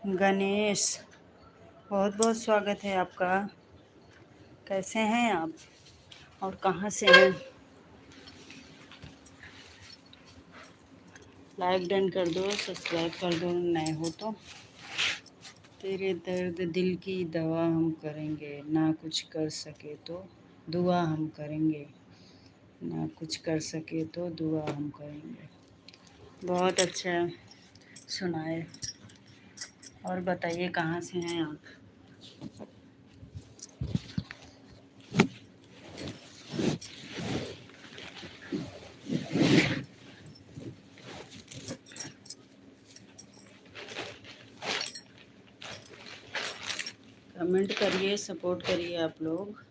गणेश, बहुत बहुत स्वागत है आपका। कैसे हैं आप और कहाँ से हैं? लाइक डन कर दो, सब्सक्राइब कर दो नए हो तो। तेरे दर्द दिल की दवा हम करेंगे, ना कुछ कर सके तो दुआ हम करेंगे, ना कुछ कर सके तो दुआ हम करेंगे। बहुत अच्छा सुनाए। और बताइए कहाँ से हैं आप? कमेंट करिए, सपोर्ट करिए आप लोग।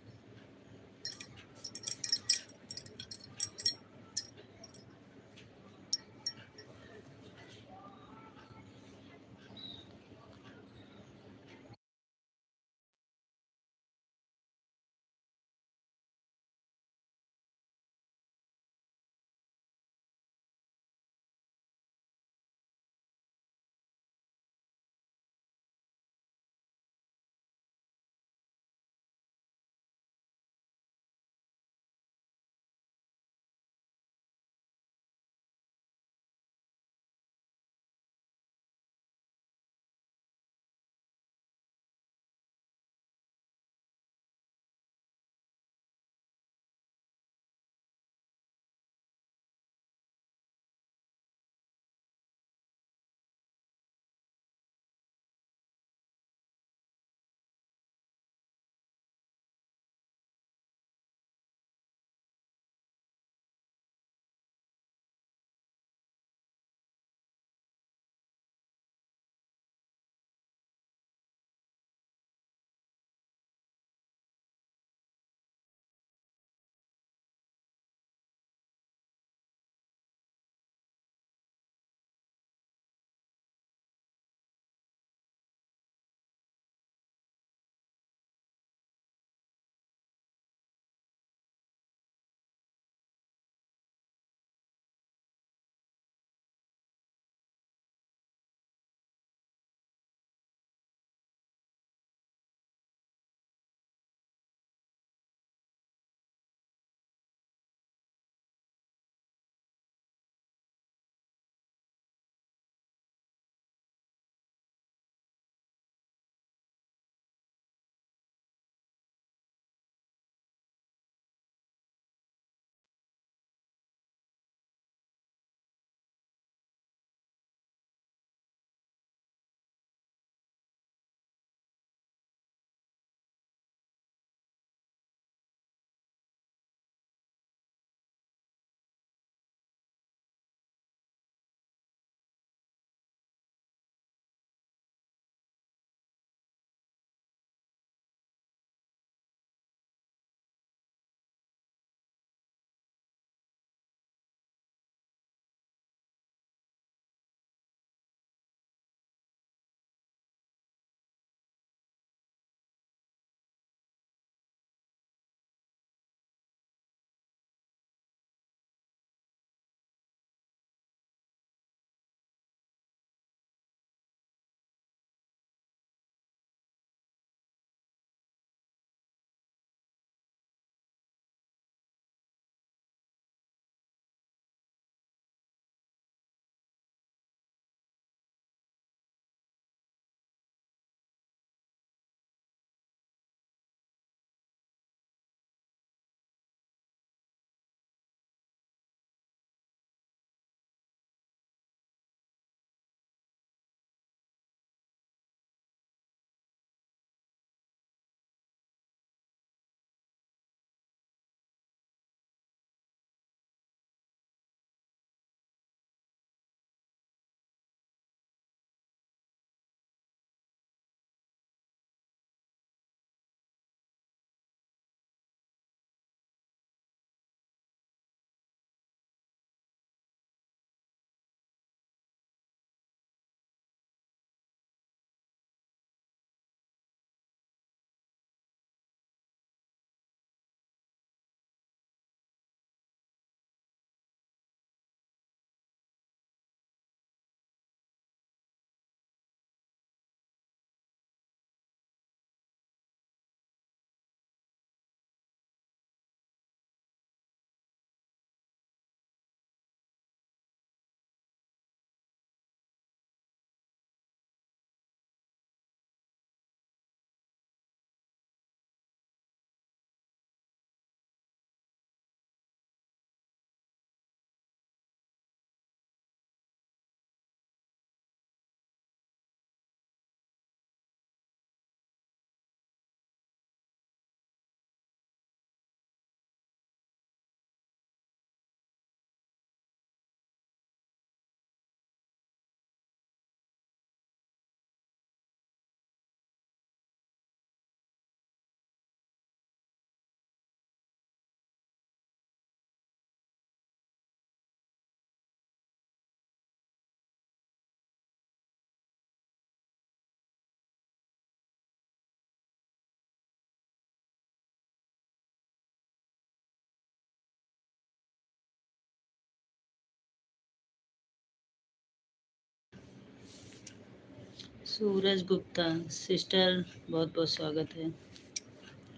सूरज गुप्ता सिस्टर, बहुत बहुत स्वागत है।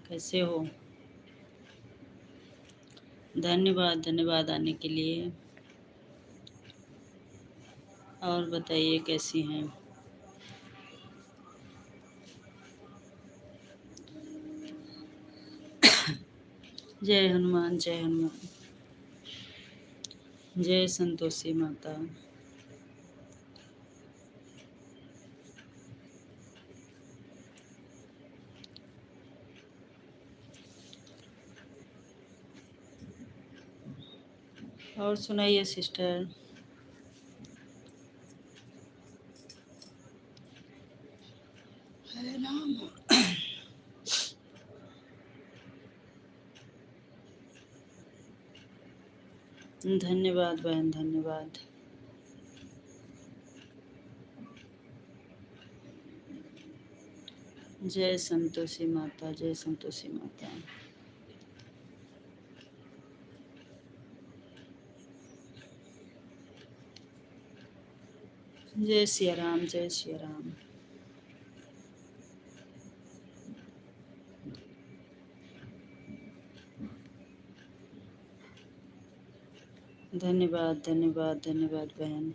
कैसे हो? धन्यवाद धन्यवाद आने के लिए। और बताइए कैसी हैं? जय हनुमान जय हनुमान। जय संतोषी माता। और सुनाइए सिस्टर। हरे राम। धन्यवाद बहन, धन्यवाद। जय संतोषी माता, जय संतोषी माता। जय सिया राम, जय सिया राम। धन्यवाद धन्यवाद धन्यवाद बहन।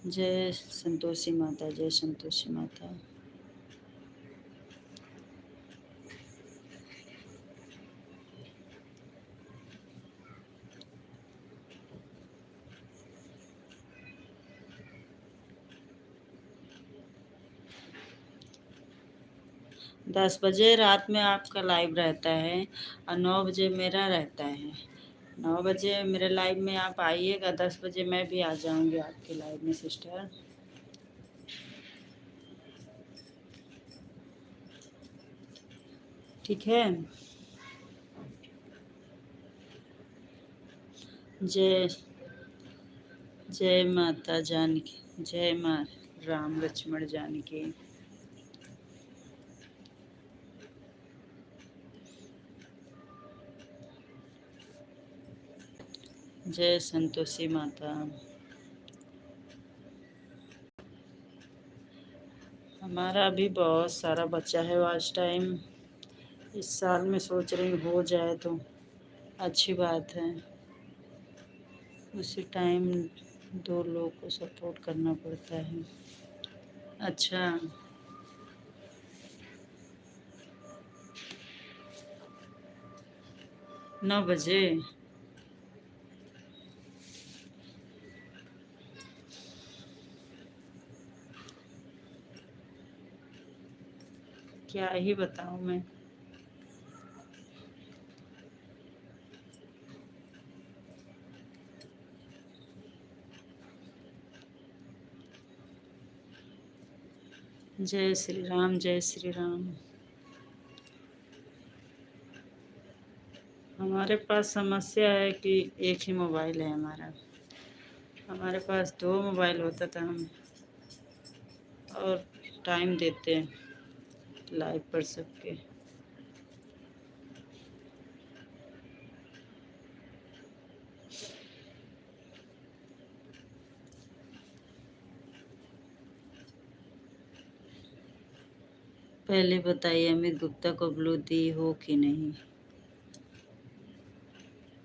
जय संतोषी माता, जय संतोषी माता। 10 बजे रात में आपका लाइव रहता है और 9 बजे मेरा रहता है। 9 बजे मेरे लाइव में आप आइएगा, 10 बजे मैं भी आ जाऊंगी आपके लाइव में सिस्टर। ठीक है। जय जय माता जानकी, जय माँ राम लक्ष्मण जानकी। जय संतोषी माता। हमारा अभी बहुत सारा बच्चा है वाच टाइम। इस साल में सोच रही हूँ हो जाए तो अच्छी बात है। उसी टाइम 2 लोग को सपोर्ट करना पड़ता है। अच्छा, 9 बजे। क्या ही बताऊँ मैं। जय श्री राम, जय श्री राम। हमारे पास समस्या है कि एक ही मोबाइल है हमारा। हमारे पास 2 मोबाइल होता था हम और टाइम देते लाइव पर सबके। पहले बताइए अमित गुप्ता को ब्लू दी हो कि नहीं?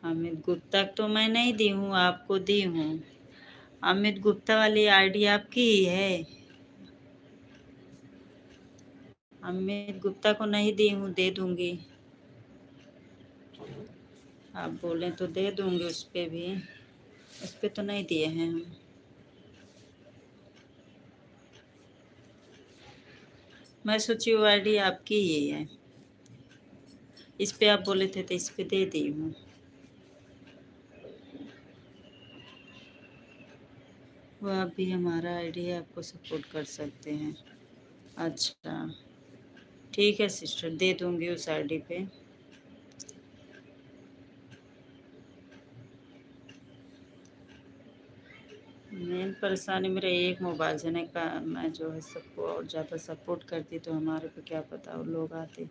अमित गुप्ता तो मैं नहीं दी हूँ, आपको दी हूँ। अमित गुप्ता वाली आईडी आपकी ही है। अमित गुप्ता को नहीं दी हूँ, दे दूंगी। आप बोलें तो दे दूंगी उस पर भी। उस पर तो नहीं दिए हैं हम। मैं सोची वो आईडी आपकी ही है। इस पे आप बोले थे तो इस पे दे दी हूँ। वो आप भी हमारा आईडी आपको सपोर्ट कर सकते हैं। अच्छा ठीक है सिस्टर, दे दूंगी उस आईडी पे। मेन परेशानी मेरे एक मोबाइल से नहीं का। मैं जो है सबको और ज़्यादा सपोर्ट करती तो हमारे को क्या पता वो लोग आते।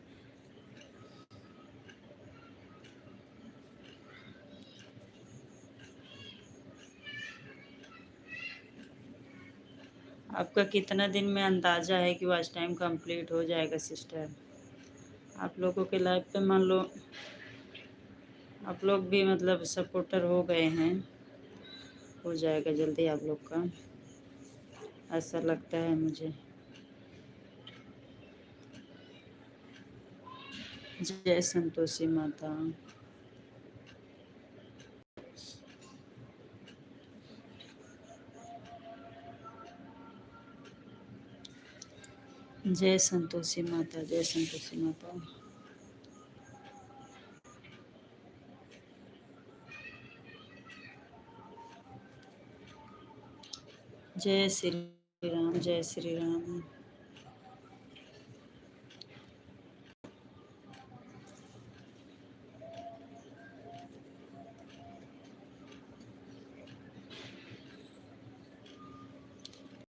आपका कितना दिन में अंदाज़ा है कि वॉच टाइम कंप्लीट हो जाएगा सिस्टर? आप लोगों के लाइफ पे मान लो आप लोग भी मतलब सपोर्टर हो गए हैं, हो जाएगा जल्दी आप लोग का, ऐसा लगता है मुझे। जय संतोषी माता। जय संतोषी माता, जय संतोषी माता। जय श्री राम, जय श्री राम।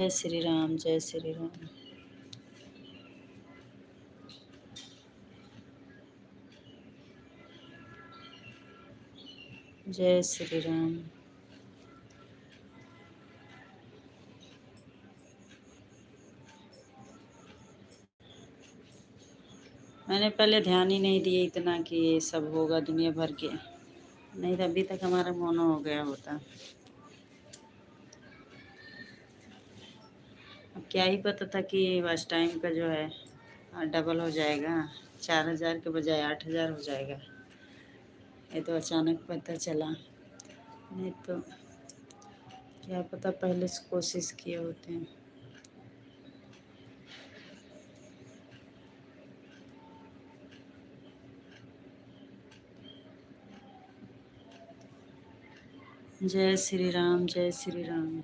जय श्री राम, जय श्री राम। जय श्री राम। मैंने पहले ध्यान ही नहीं दिया इतना कि ये सब होगा दुनिया भर के, नहीं तो अभी तक हमारा मोनो हो गया होता। अब क्या ही पता था कि वॉच टाइम का जो है डबल हो जाएगा, 4000 के बजाय 8000 हो जाएगा। ये तो अचानक पता चला, नहीं तो क्या पता पहले से कोशिश किए होते हैं। जय श्री राम, जय श्री राम।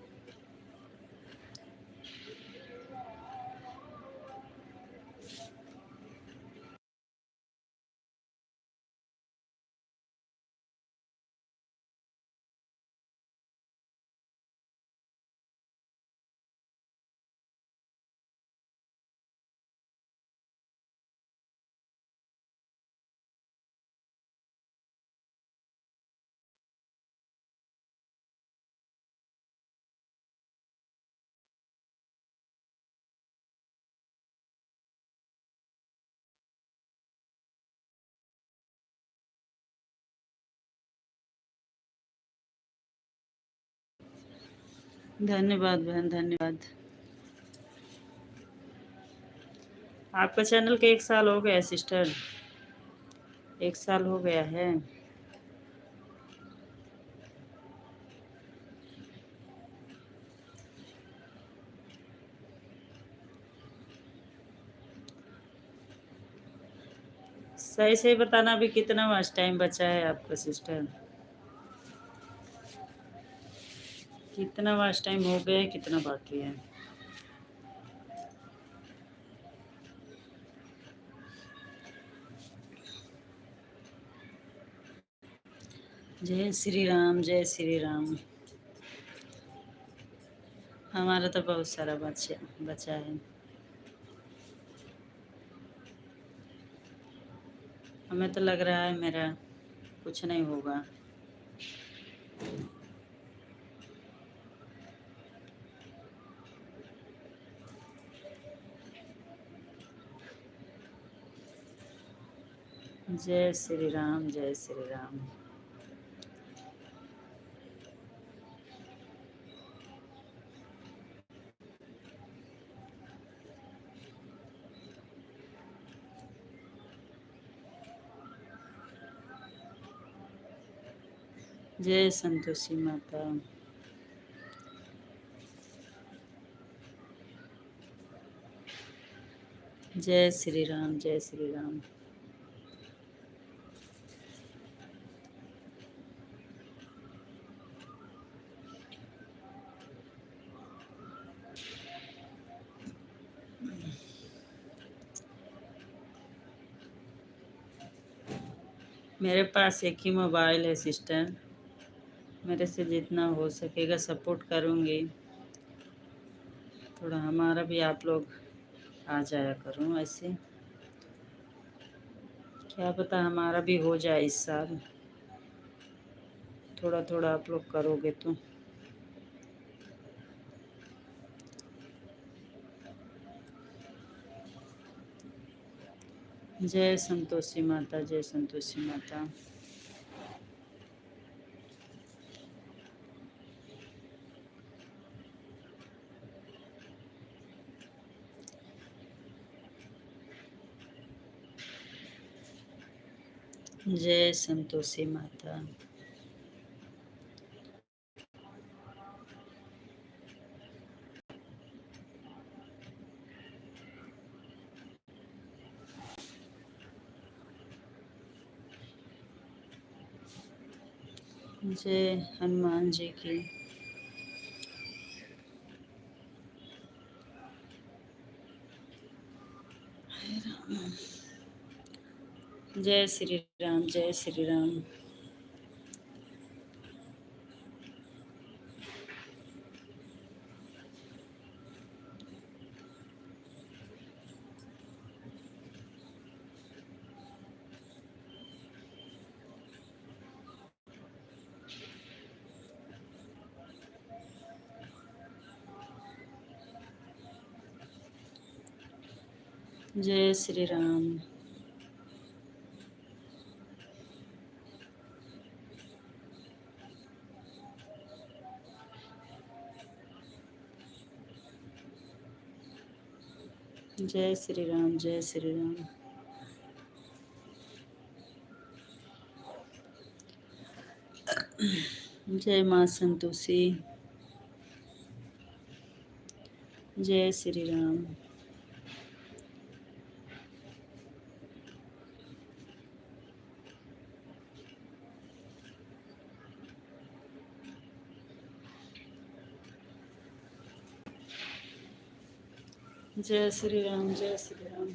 धन्यवाद बहन, धन्यवाद। आपका चैनल के 1 साल हो गया सिस्टर? 1 साल हो गया है। सही सही बताना अभी कितना वॉच टाइम बचा है आपका सिस्टर? कितना वॉच टाइम हो गया है, कितना बाकी है? जय श्री राम, जय श्री राम। हमारा तो बहुत सारा बचा बचा है। हमें तो लग रहा है मेरा कुछ नहीं होगा। जय श्री राम, जय श्री राम। जय संतोषी माता। जय श्री राम, जय श्री राम। मेरे पास एक ही मोबाइल है सिस्टर, मेरे से जितना हो सकेगा सपोर्ट करूँगी। थोड़ा हमारा भी आप लोग आ जाया करो, ऐसे क्या पता हमारा भी हो जाए इस साल। थोड़ा थोड़ा आप लोग करोगे तो। जय संतोषी माता, जय संतोषी माता। जय संतोषी माता। जय हनुमान जी की। जय श्री राम, जय श्री राम। जय श्री राम। जय श्री राम, जय श्री राम। जय माँ संतोषी। जय श्री राम। जय श्री राम, जय श्री राम।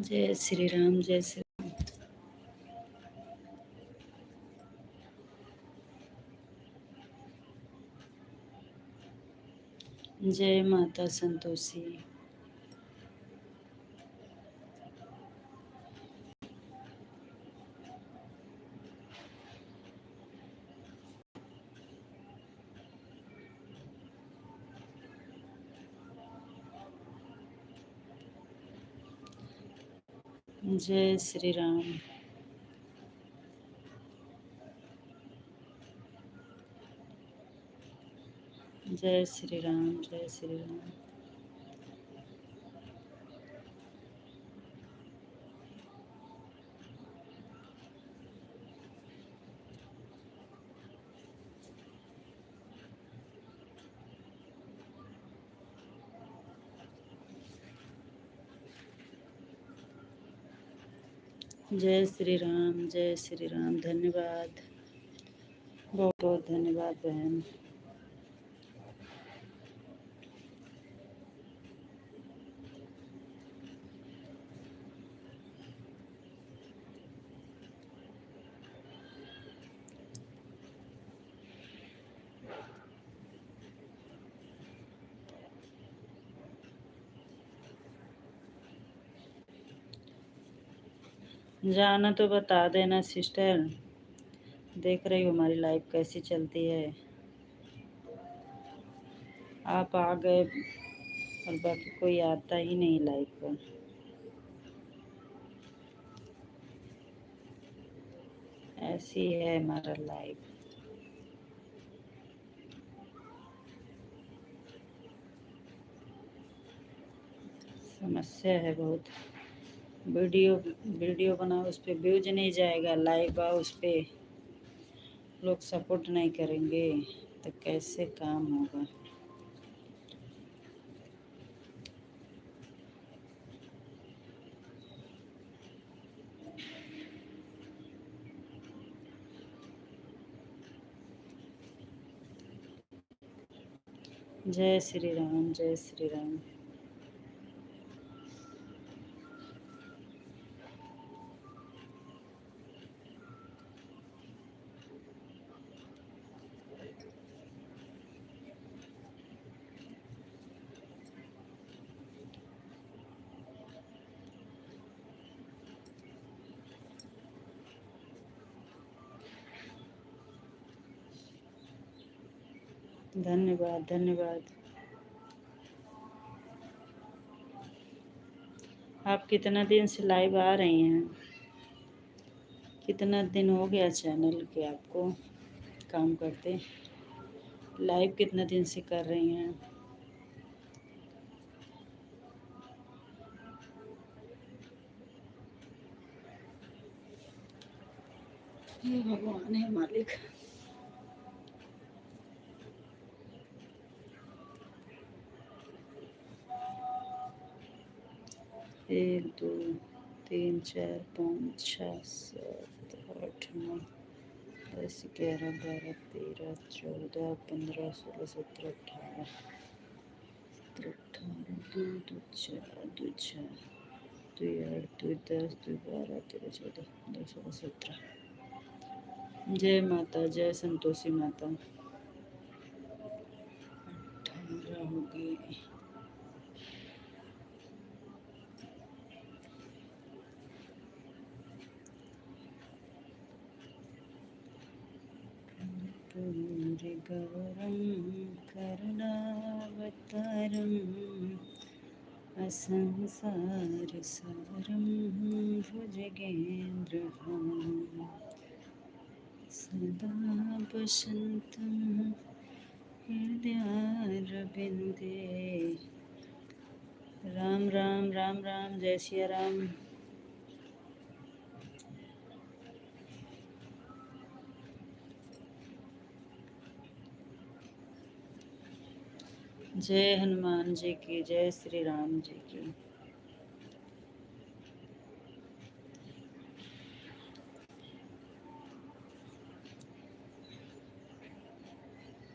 जय श्री राम, जय श्री। जय माता संतोषी। जय श्री राम। जय श्री राम, जय श्री राम। जय श्री राम, जय श्री राम। धन्यवाद, बहुत बहुत धन्यवाद बहन। जाना तो बता देना सिस्टर। देख रही हो हमारी लाइफ कैसी चलती है। आप आ गए और बाकी कोई आता ही नहीं लाइफ पर। ऐसी है हमारा लाइफ। समस्या है बहुत। वीडियो वीडियो बनाओ, उस पर व्यूज नहीं जाएगा। लाइव आओ, उस पर लोग सपोर्ट नहीं करेंगे तो कैसे काम होगा। जय श्री राम, जय श्री राम। धन्यवाद धन्यवाद। आप कितना दिन से लाइव आ रही हैं? कितना दिन हो गया चैनल के आपको काम करते? लाइव कितना दिन से कर रही हैं? हे भगवान है मालिक। एक दो तीन चार पाँच छः सात आठ नौ 10 11 12 13 14 15 16 17 18 दो दो चार दो छः दो आठ दो 10 दो 12 13 14 15 16 17। जय माता जय संतोषी माता। 18 हो गई। गौरं करुणावतारम् असंसारसारं भुजगेन्द्रहारं सदा वसन्तं हृदयारविन्दे। राम राम राम राम, जय सिया राम। जय हनुमान जी की, जय श्री राम जी की।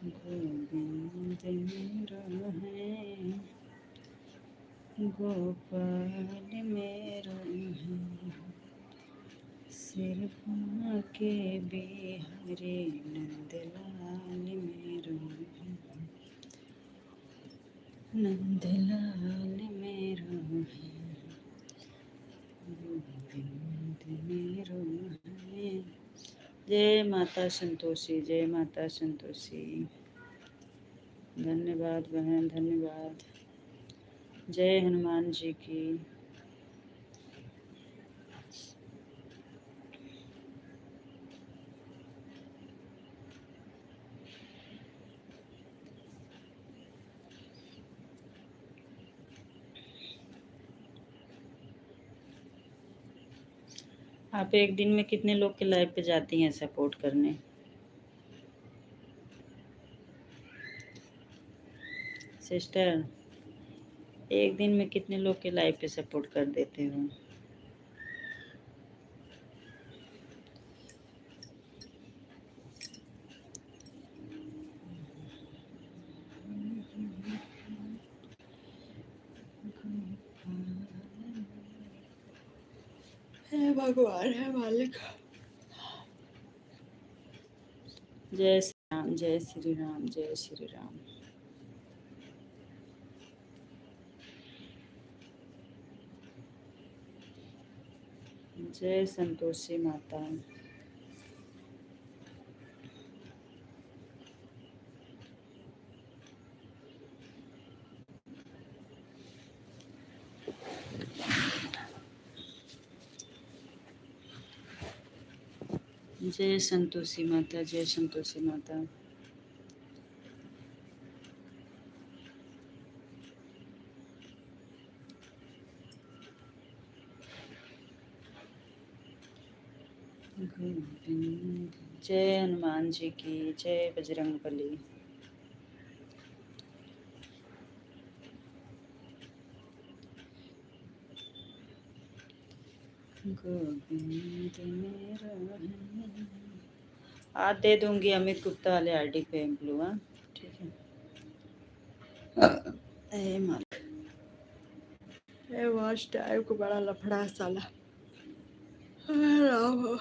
गोविंद मेरा है, गोपाल मेरा है, सिर के बिहारी नंदलाल मेरा है, नंदलाल मेरा है, गोविंद मेरा है। जय माता संतोषी, जय माता संतोषी। धन्यवाद बहन, धन्यवाद। जय हनुमान जी की। आप एक दिन में कितने लोग के लाइव पे जाती हैं सपोर्ट करने? सिस्टर, एक दिन में कितने लोग के लाइव पे सपोर्ट कर देते हो? हे भगवान है मालिक। जय श्री राम, जय श्री राम, जय श्री राम। जय संतोषी माता। जय संतोषी माता, जय संतोषी माता। गोविंद। जय हनुमान जी की, जय बजरंगबली। गोविंद मेरा है। आज दे दूंगी अमित गुप्ता वाले आईडी पे ब्लू। हाँ ठीक है। ए मालिक, ए वॉच टाइम को बड़ा लफड़ा है साला। हे राम।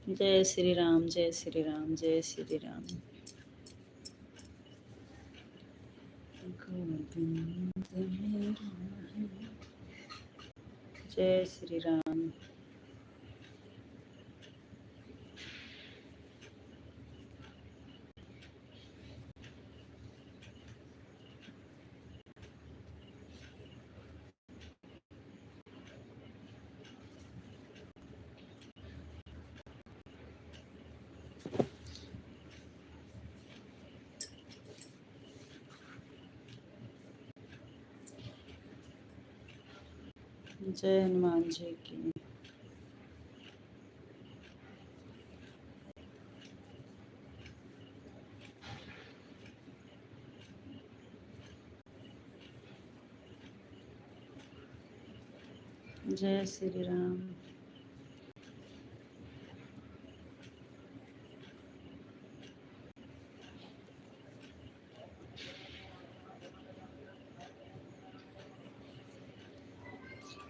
जय श्री राम, जय श्री राम, जय श्री राम। गोविंद मेरा है, जय श्री राम। जय हनुमान जी की। जय श्री राम।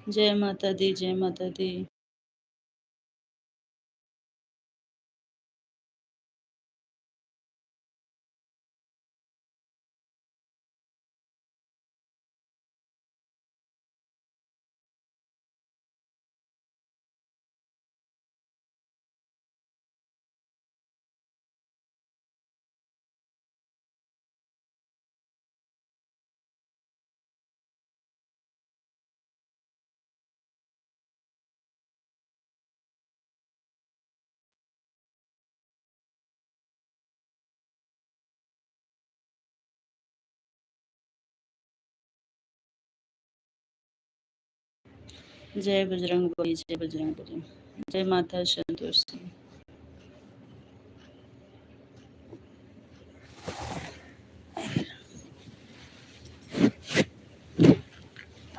जय माता दी, जय माता दी। जय बजरंग बली, जय बजरंग बली। जय माता संतोषी।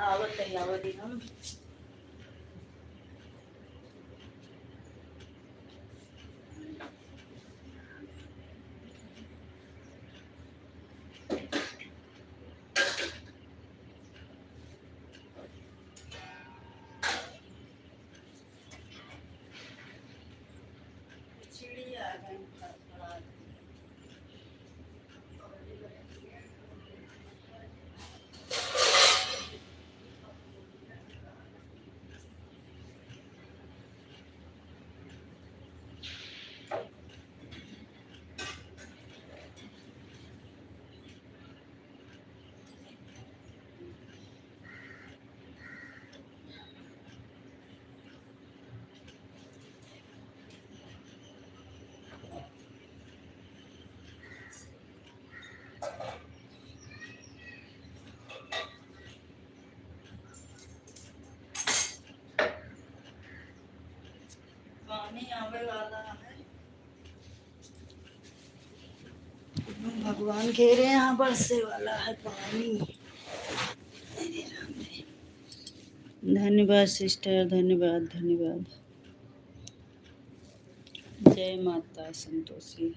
आवत है, आवत ही हम। चिड़िया पानी आवे वाला है। भगवान कह रहे हैं यहाँ बरसे वाला है पानी। धन्यवाद सिस्टर, धन्यवाद धन्यवाद। जय माता संतोषी।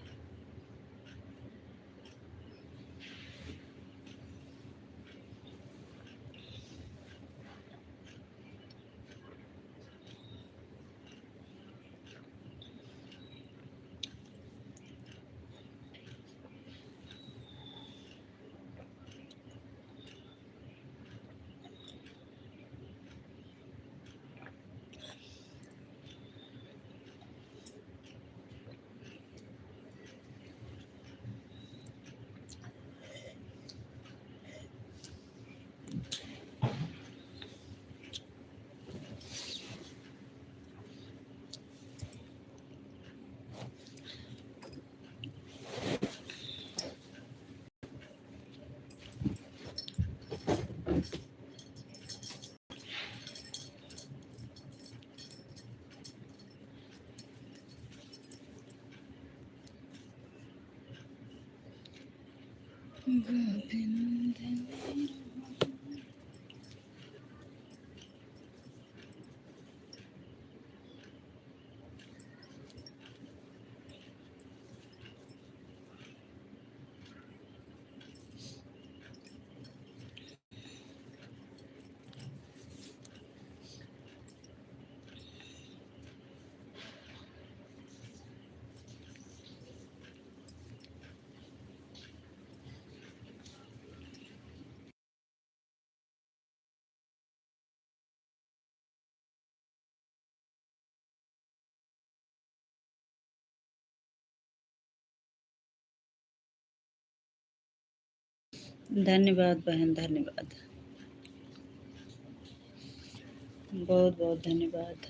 गोविंद धन्यवाद बहन, धन्यवाद। बहुत बहुत धन्यवाद।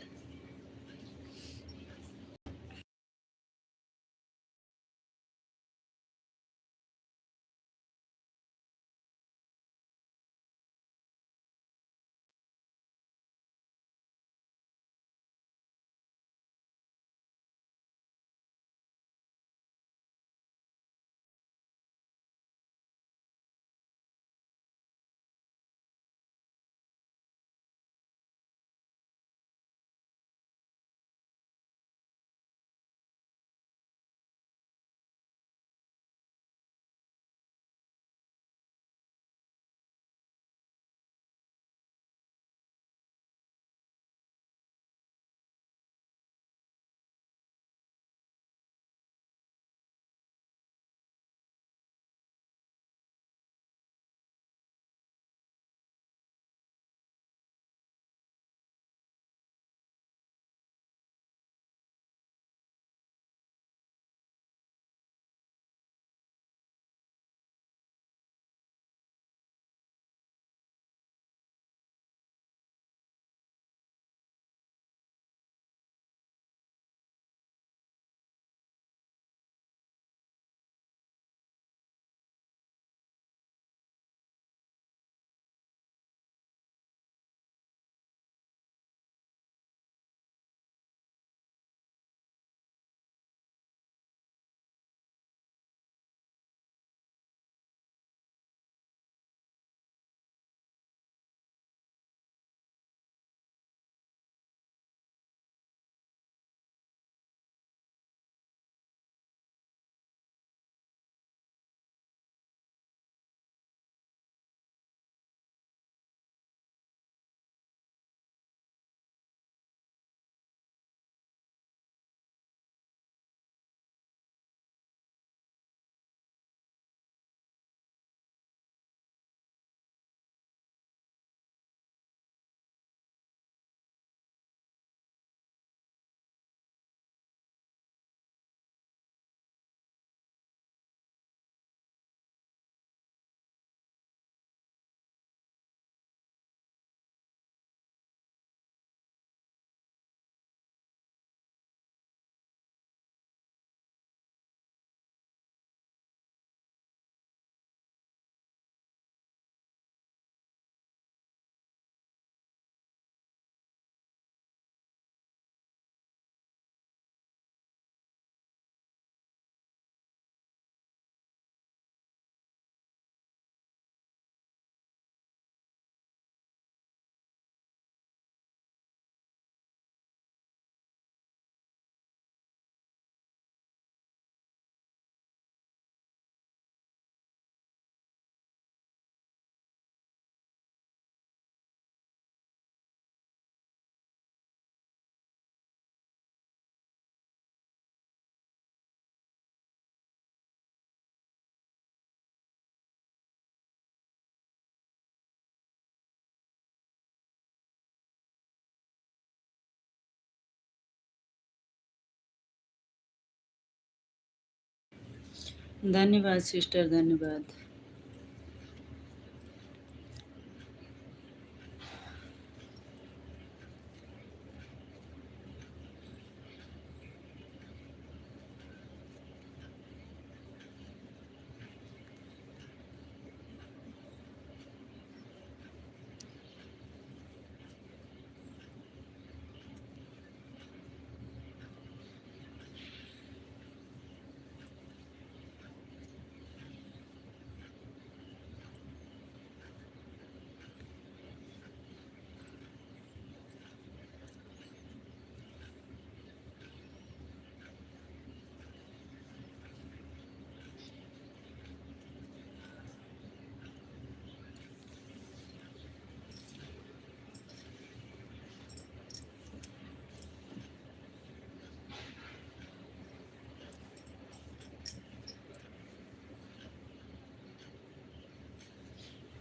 धन्यवाद सिस्टर, धन्यवाद।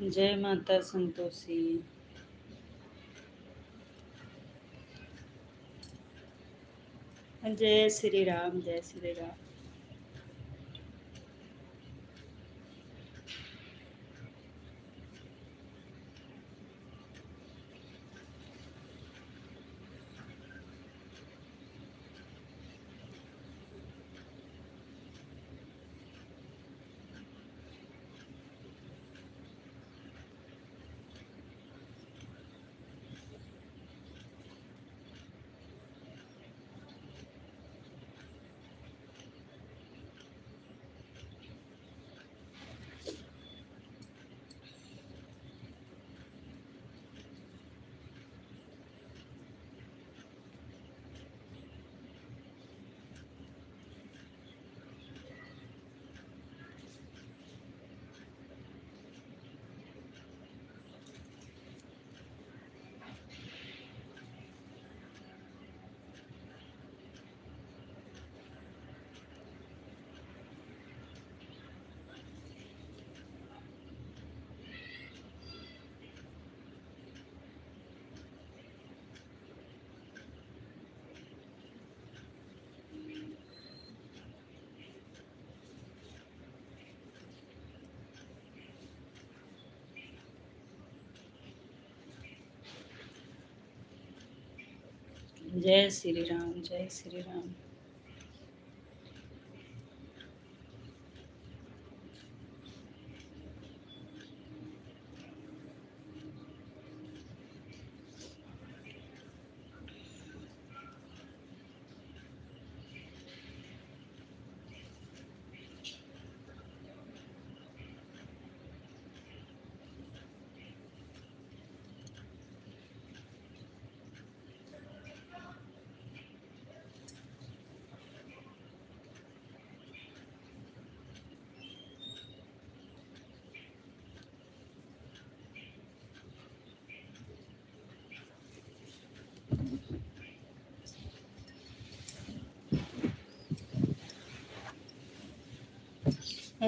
जय माता संतोषी। जय श्री राम, जय श्री राम। जय श्री राम, जय श्री राम।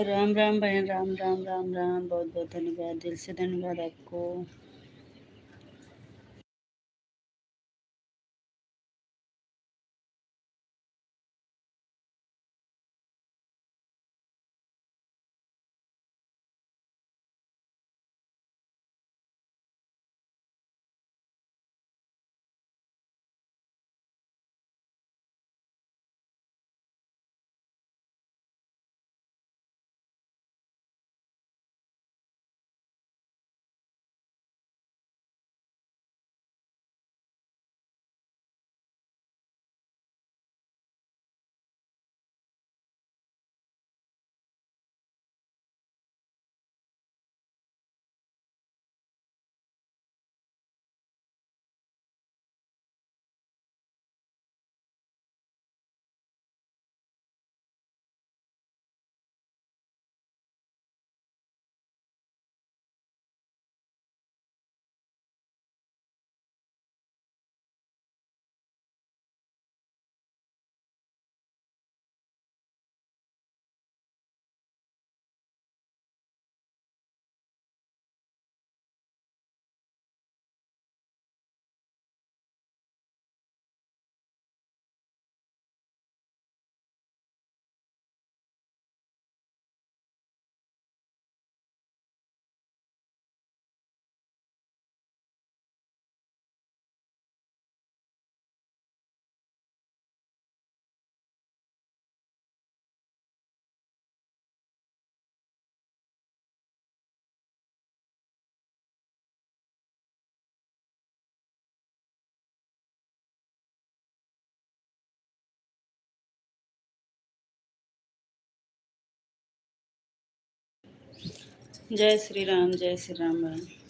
राम राम बहन, राम राम राम राम, बहुत बहुत धन्यवाद, दिल से धन्यवाद आपको। जय श्री राम, जय श्री राम बहन।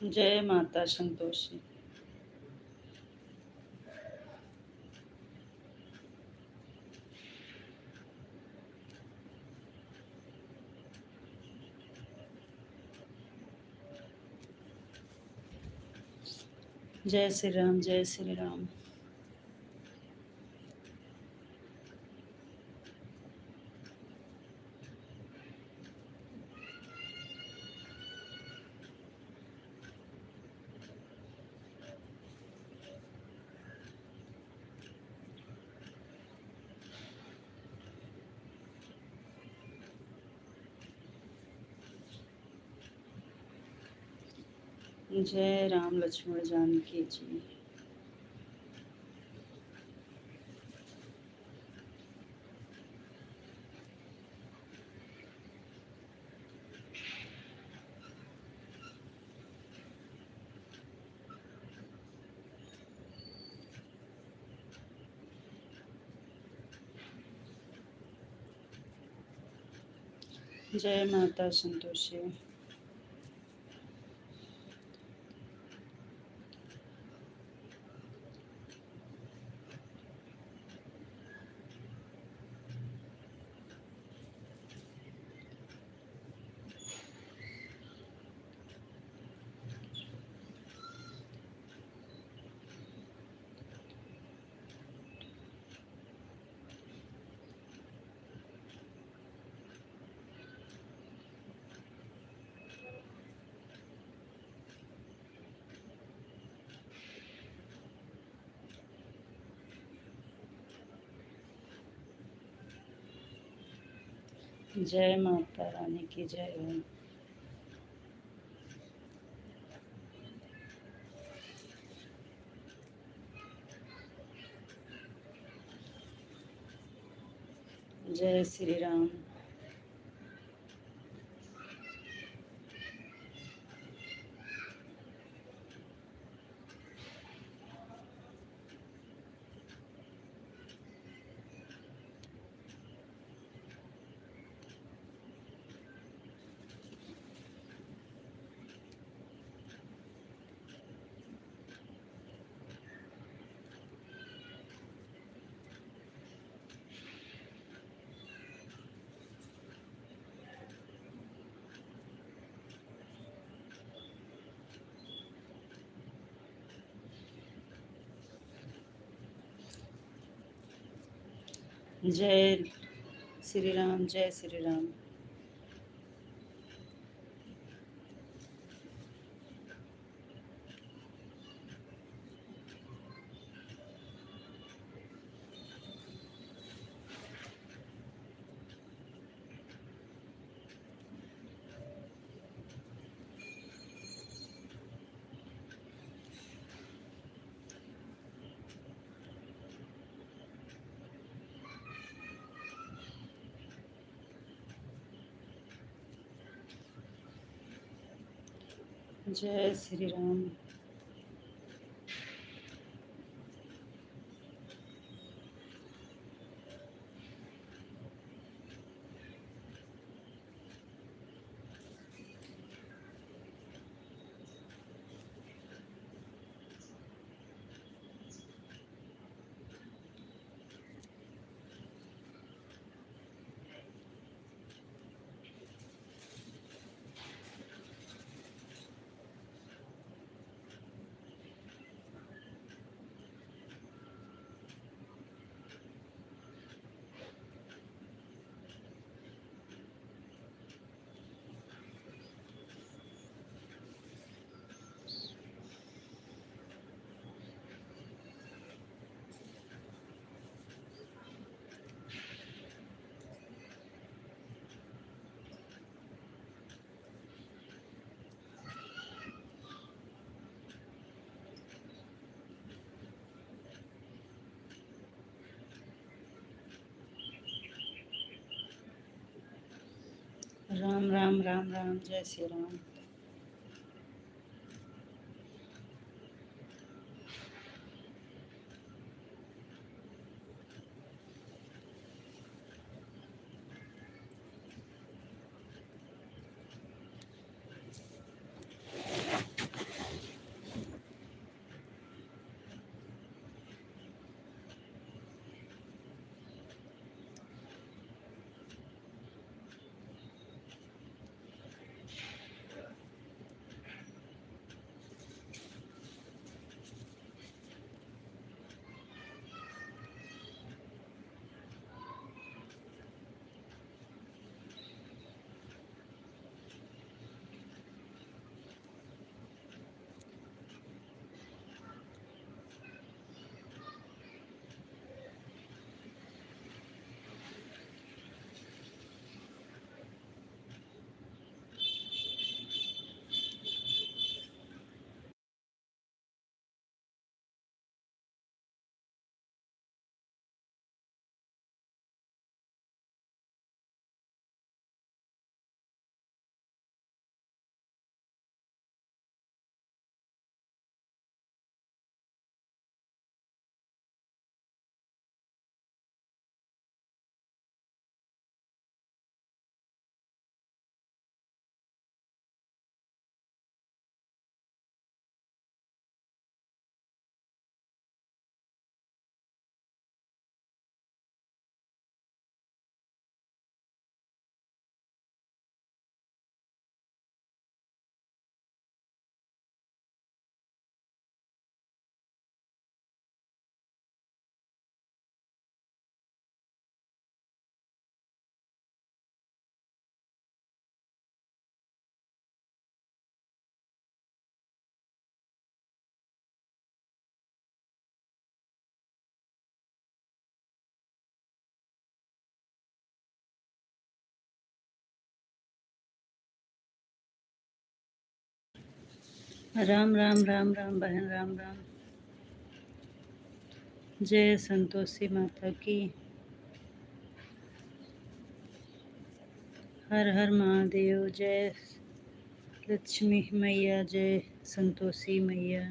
जय माता संतोषी। जय श्री राम, जय श्री राम। जय राम लक्ष्मण जानकी जी। जय माता संतोषी। जय माता रानी की जय हो। जय श्री राम। जय श्री राम। जय श्री राम। जय श्री राम। राम राम राम राम। जय श्री राम। राम राम राम राम बहन राम राम। जय संतोषी माता की। हर हर महादेव। जय लक्ष्मी मैया। जय संतोषी मैया।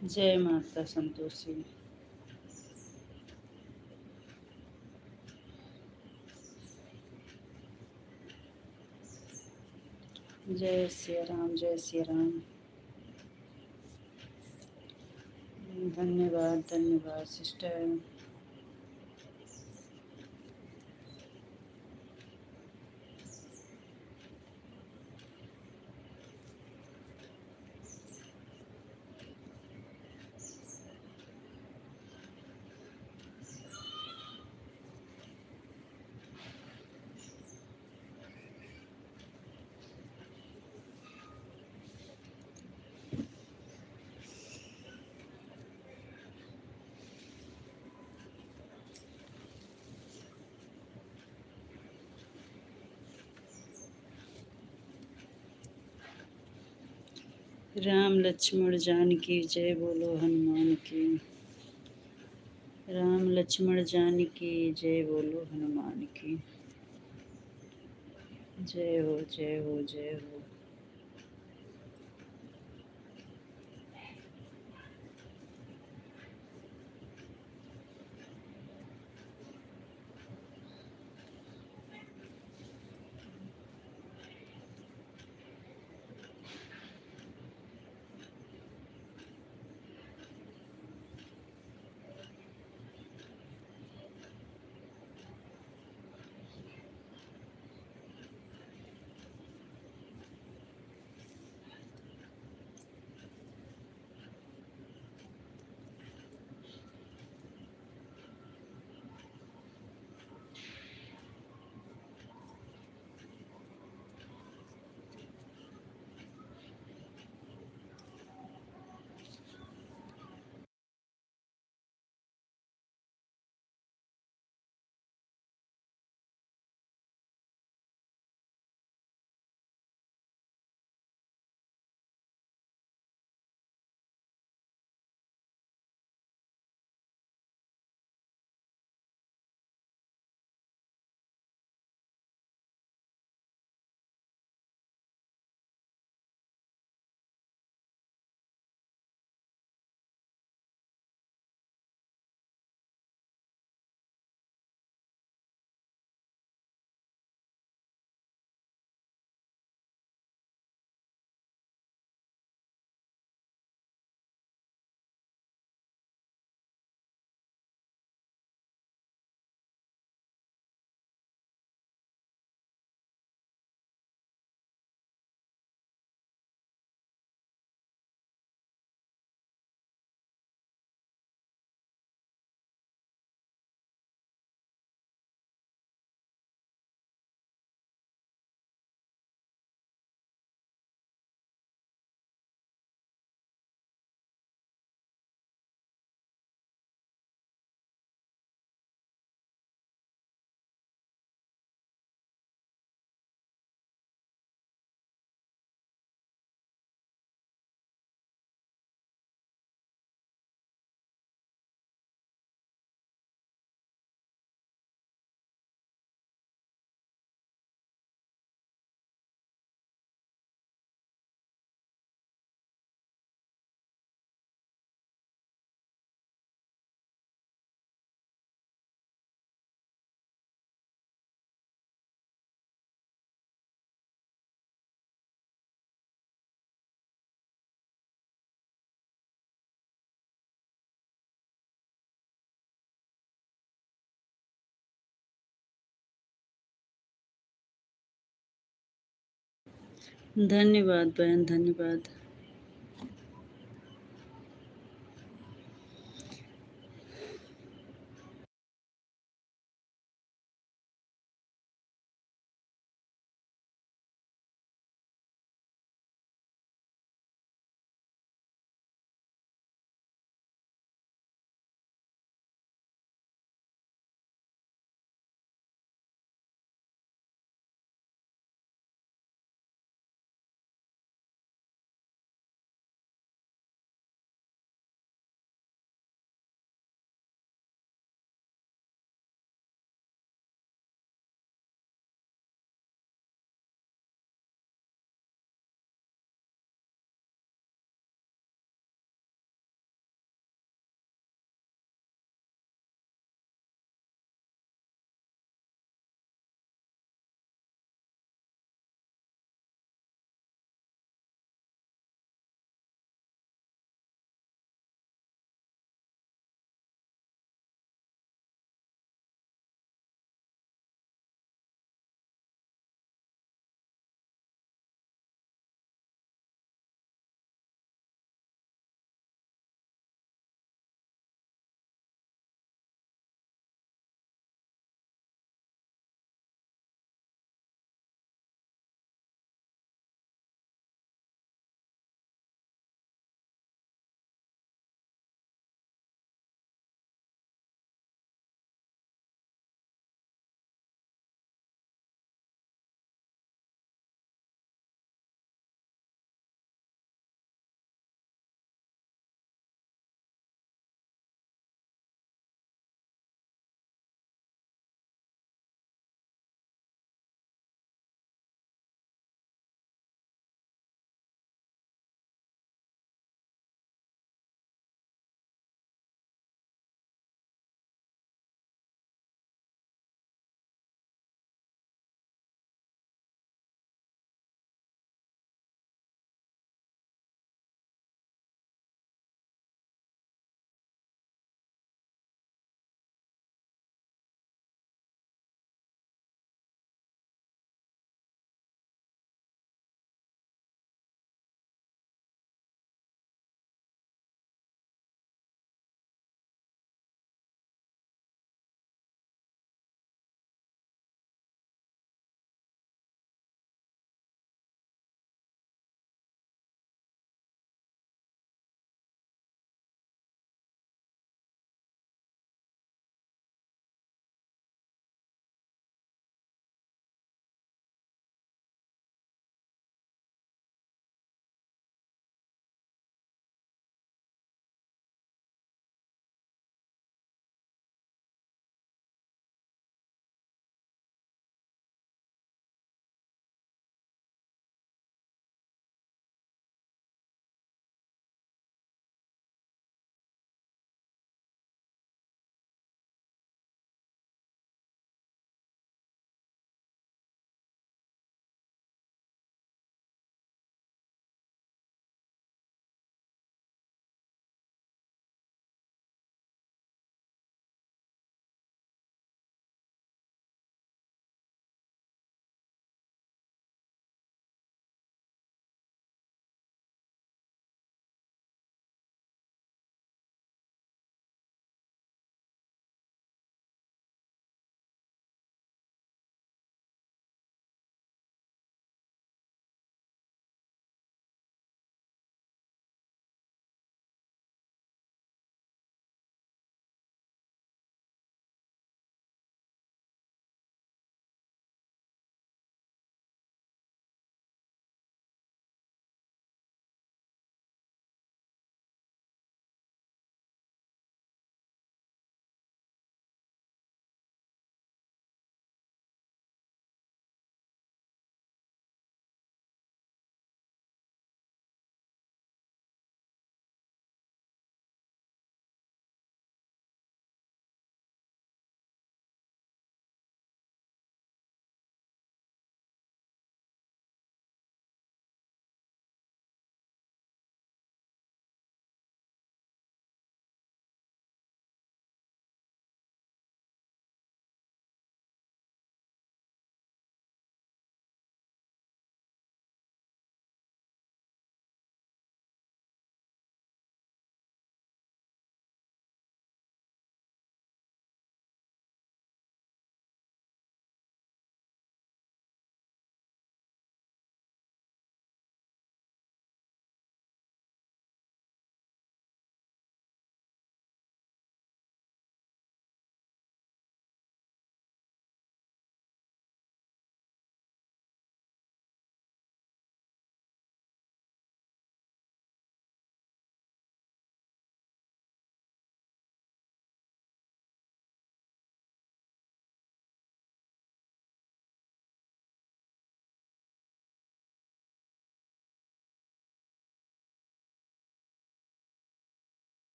जय माता संतोषी। जय सिया राम। जय सिया राम। धन्यवाद धन्यवाद सिस्टर। राम लक्ष्मण जानकी जय बोलो हनुमान की। राम लक्ष्मण जानकी जय बोलो हनुमान की। जय हो जय हो जय हो। धन्यवाद बहन, धन्यवाद।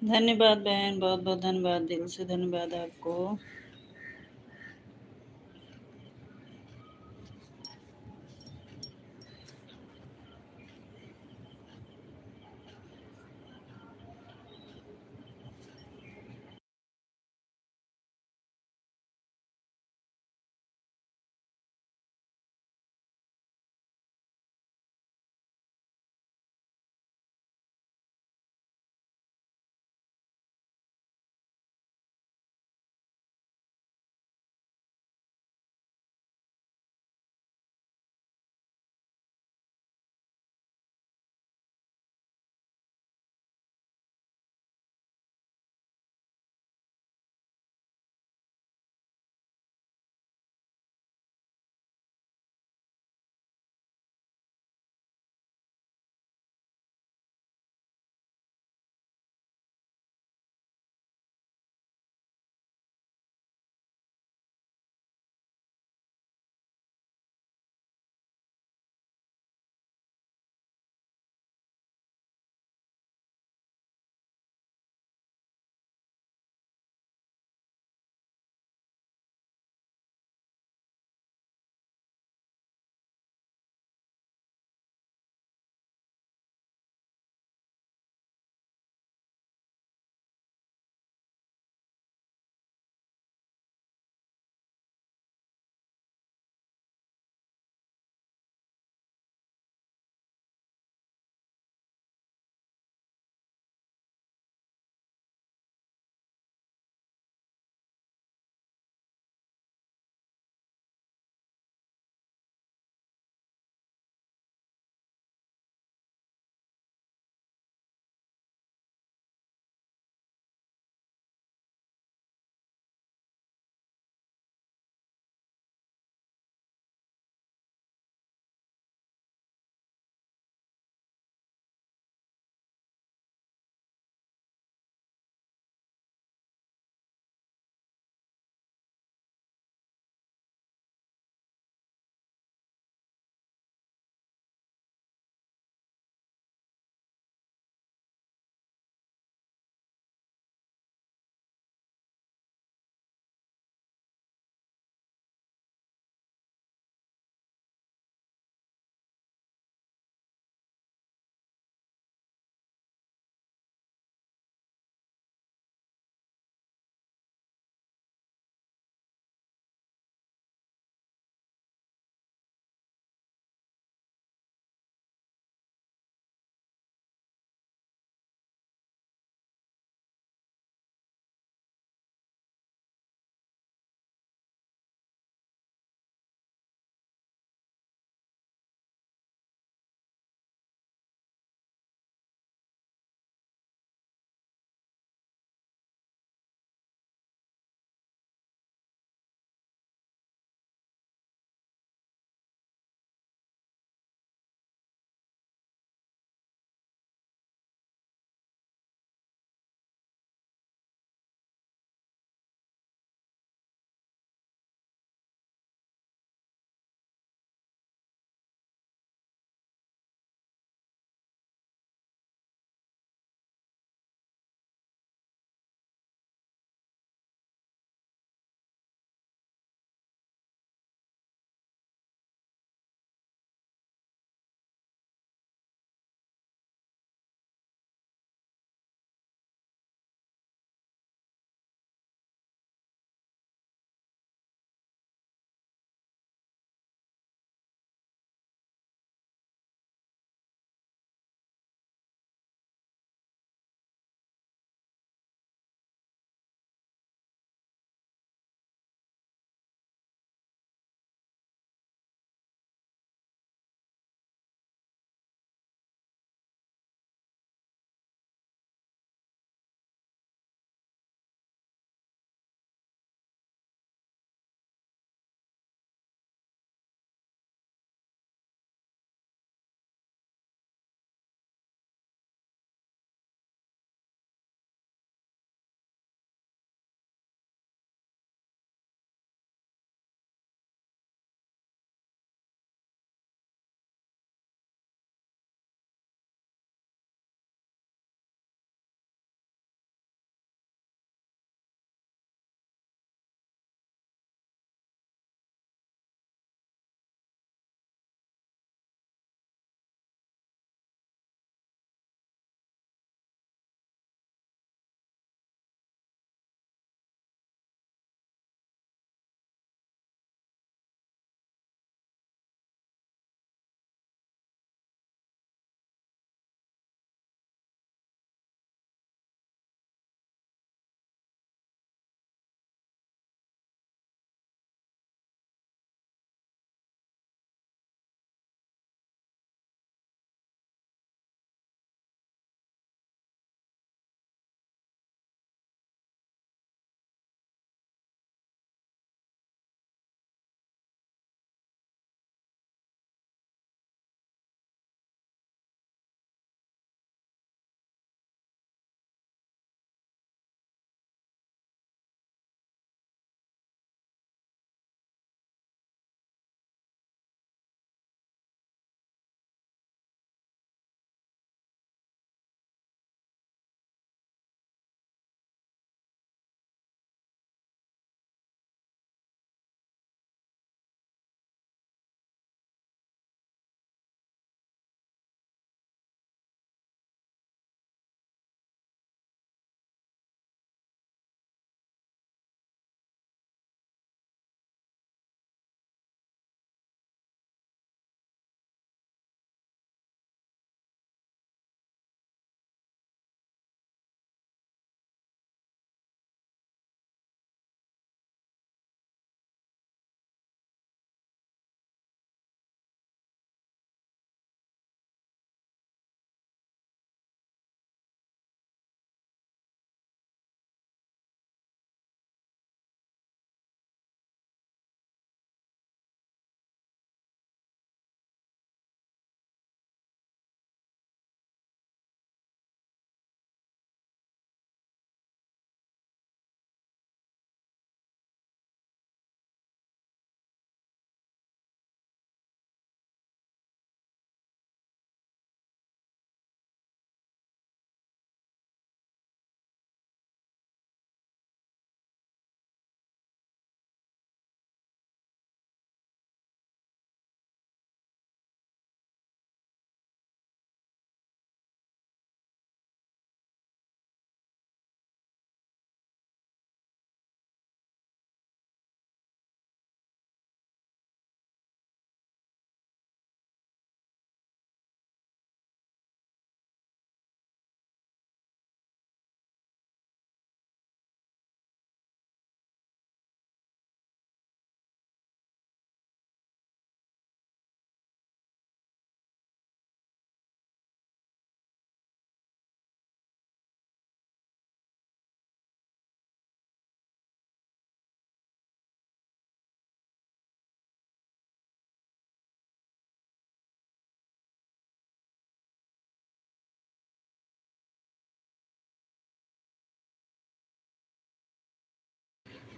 धन्यवाद बहन, बहुत बहुत धन्यवाद, दिल से धन्यवाद आपको।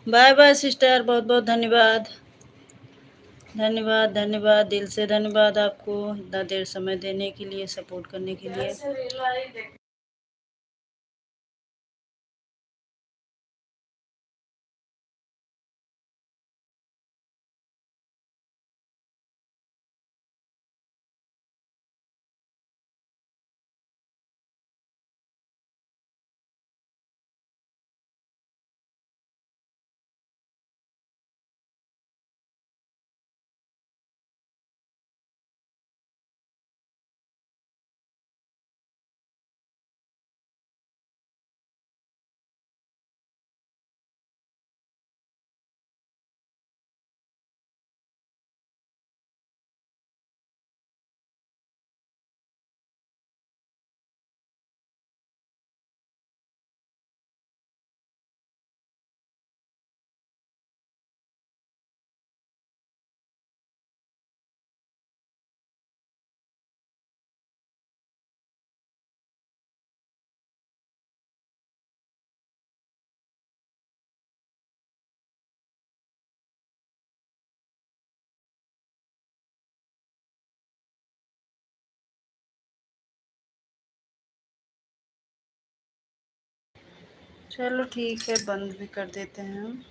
बाय बाय सिस्टर, बहुत बहुत धन्यवाद। धन्यवाद धन्यवाद, दिल से धन्यवाद आपको इतना देर समय देने के लिए, सपोर्ट करने के लिए। चलो ठीक है, बंद भी कर देते हैं हम।